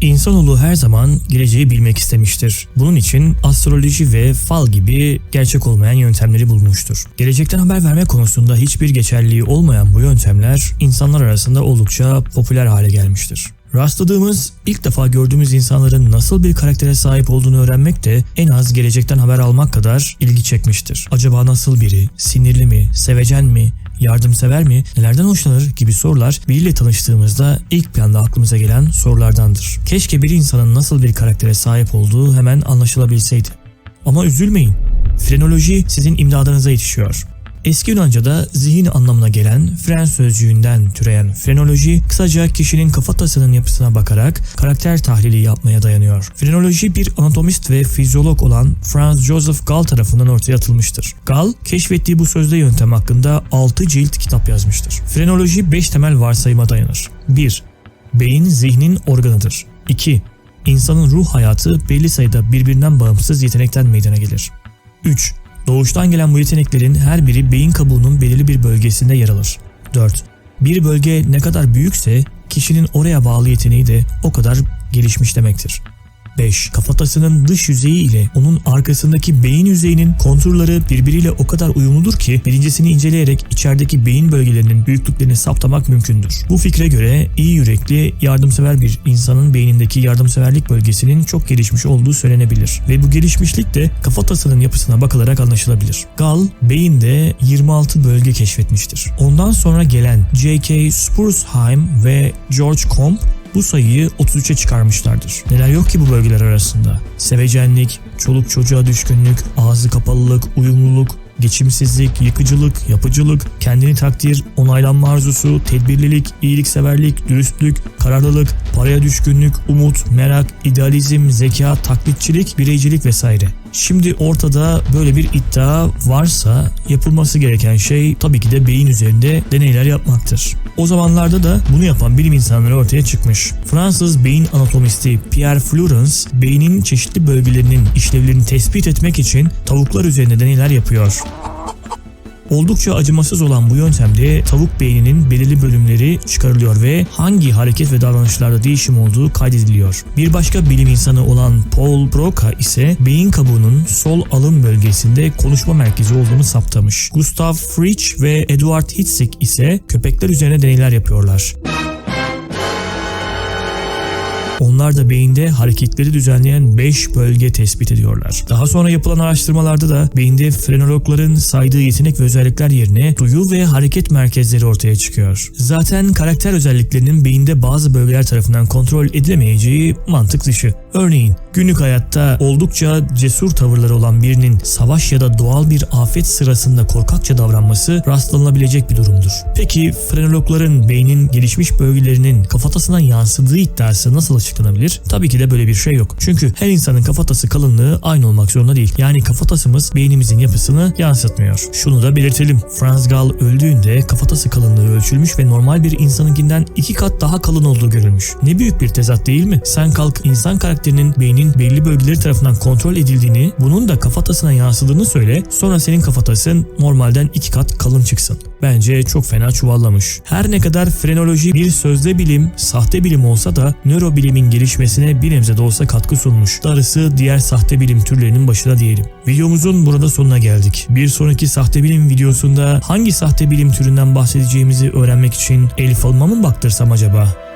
İnsanoğlu her zaman geleceği bilmek istemiştir. Bunun için astroloji ve fal gibi gerçek olmayan yöntemleri bulmuştur. Gelecekten haber verme konusunda hiçbir geçerliliği olmayan bu yöntemler insanlar arasında oldukça popüler hale gelmiştir. Rastladığımız, ilk defa gördüğümüz insanların nasıl bir karaktere sahip olduğunu öğrenmek de en az gelecekten haber almak kadar ilgi çekmiştir. Acaba nasıl biri? Sinirli mi? Sevecen mi? Yardımsever mi? Nelerden hoşlanır gibi sorular biriyle tanıştığımızda ilk planda aklımıza gelen sorulardandır. Keşke bir insanın nasıl bir karaktere sahip olduğu hemen anlaşılabilseydi. Ama üzülmeyin. Frenoloji sizin imdadınıza yetişiyor. Eski Yunanca'da zihin anlamına gelen fren sözcüğünden türeyen frenoloji, kısaca kişinin kafatasının yapısına bakarak karakter tahlili yapmaya dayanıyor. Frenoloji bir anatomist ve fizyolog olan Franz Joseph Gall tarafından ortaya atılmıştır. Gall, keşfettiği bu sözde yöntem hakkında 6 cilt kitap yazmıştır. Frenoloji 5 temel varsayıma dayanır. 1. Beyin zihnin organıdır. 2. İnsanın ruh hayatı belli sayıda birbirinden bağımsız yetenekten meydana gelir. 3. Doğuştan gelen bu yeteneklerin her biri beyin kabuğunun belirli bir bölgesinde yer alır. 4. Bir bölge ne kadar büyükse kişinin oraya bağlı yeteneği de o kadar gelişmiş demektir. 5. Kafatasının dış yüzeyi ile onun arkasındaki beyin yüzeyinin konturları birbiriyle o kadar uyumludur ki birincisini inceleyerek içerideki beyin bölgelerinin büyüklüklerini saptamak mümkündür. Bu fikre göre iyi yürekli, yardımsever bir insanın beynindeki yardımseverlik bölgesinin çok gelişmiş olduğu söylenebilir ve bu gelişmişlik de kafatasının yapısına bakılarak anlaşılabilir. Gall, beyinde 26 bölge keşfetmiştir. Ondan sonra gelen J.K. Spurzheim ve George Combe bu sayıyı 33'e çıkarmışlardır. Neler yok ki bu bölgeler arasında? Sevecenlik, çoluk çocuğa düşkünlük, ağzı kapalılık, uyumluluk, geçimsizlik, yıkıcılık, yapıcılık, kendini takdir, onaylanma arzusu, tedbirlilik, iyilikseverlik, dürüstlük, kararlılık, paraya düşkünlük, umut, merak, idealizm, zeka, taklitçilik, bireycilik vesaire. Şimdi ortada böyle bir iddia varsa yapılması gereken şey tabii ki de beyin üzerinde deneyler yapmaktır. O zamanlarda da bunu yapan bilim insanları ortaya çıkmış. Fransız beyin anatomisti Pierre Flourens, beynin çeşitli bölgelerinin işlevlerini tespit etmek için tavuklar üzerinde deneyler yapıyor. Oldukça acımasız olan bu yöntemde tavuk beyninin belirli bölümleri çıkarılıyor ve hangi hareket ve davranışlarda değişim olduğu kaydediliyor. Bir başka bilim insanı olan Paul Broca ise beyin kabuğunun sol alın bölgesinde konuşma merkezi olduğunu saptamış. Gustav Fritsch ve Eduard Hitzig ise köpekler üzerine deneyler yapıyorlar. Onlar da beyinde hareketleri düzenleyen 5 bölge tespit ediyorlar. Daha sonra yapılan araştırmalarda da beyinde frenologların saydığı yetenek ve özellikler yerine duyu ve hareket merkezleri ortaya çıkıyor. Zaten karakter özelliklerinin beyinde bazı bölgeler tarafından kontrol edilemeyeceği mantık dışı. Örneğin günlük hayatta oldukça cesur tavırları olan birinin savaş ya da doğal bir afet sırasında korkakça davranması rastlanılabilecek bir durumdur. Peki frenologların beynin gelişmiş bölgelerinin kafatasına yansıdığı iddiası nasıl açıklanabilir? Tabii ki de böyle bir şey yok. Çünkü her insanın kafatası kalınlığı aynı olmak zorunda değil. Yani kafatasımız beynimizin yapısını yansıtmıyor. Şunu da belirtelim. Franz Gall öldüğünde kafatası kalınlığı ölçülmüş ve normal bir insanınkinden 2 kat daha kalın olduğu görülmüş. Ne büyük bir tezat değil mi? Sen kalk insan karakterinin beynin belli bölgeleri tarafından kontrol edildiğini, bunun da kafatasına yansıdığını söyle, sonra senin kafatasın normalden 2 kat kalın çıksın. Bence çok fena çuvallamış. Her ne kadar frenoloji bir sözde bilim, sahte bilim olsa da nörobilimin gelişmesine bir nebze de olsa katkı sunmuş. Darısı diğer sahte bilim türlerinin başına diyelim. Videomuzun burada sonuna geldik. Bir sonraki sahte bilim videosunda hangi sahte bilim türünden bahsedeceğimizi öğrenmek için el falıma mı baktırsam acaba?